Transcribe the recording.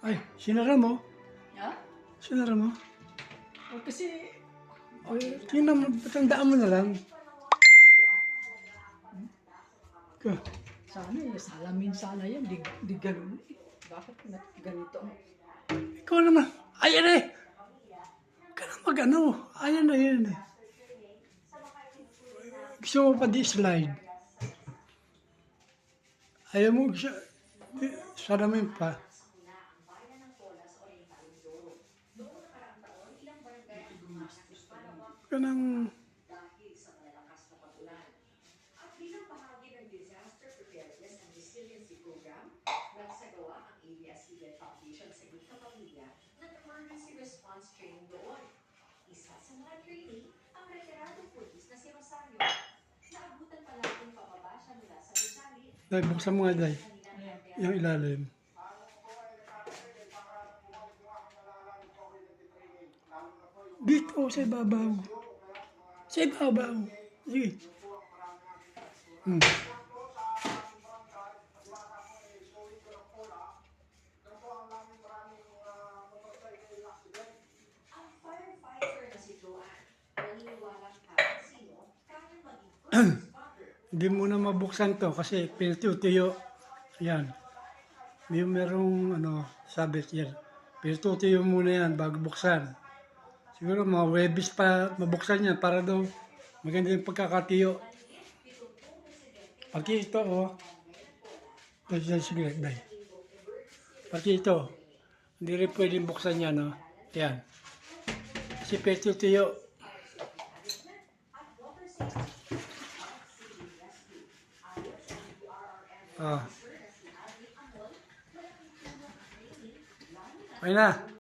Ay, sinara mo? Ha? Sinara mo? O, kasi, Ay, tingnan mo, patandaan mo na lang. Ka, sana salamin sana yan. Di ganun eh. Bakit ganito? ikaw naman. Ayan eh. Ka na mag-ano. Ayan na yan eh. Gusto mo pa di slide. Ayaw mo siya. Salamin pa. Kanang Day, buksan mo nga, Day. Yung ilalim. Dito, sa ibabaw. Sa ibabaw. Sige. Hmm. Hindi mo na mabuksan to kasi pinatutuyo. Yan. May merong sabit yan. Pinatutuyo muna yan bago buksan. Siguro mga Webis pa mabuksan yan para daw maganda yung pagkakatiyo. Pati ito, oh. Sige, Day. Pati ito. Hindi rin pwedeng buksan yan, oh. Yan. Kasi pinatutuyo. Ah. Okay na.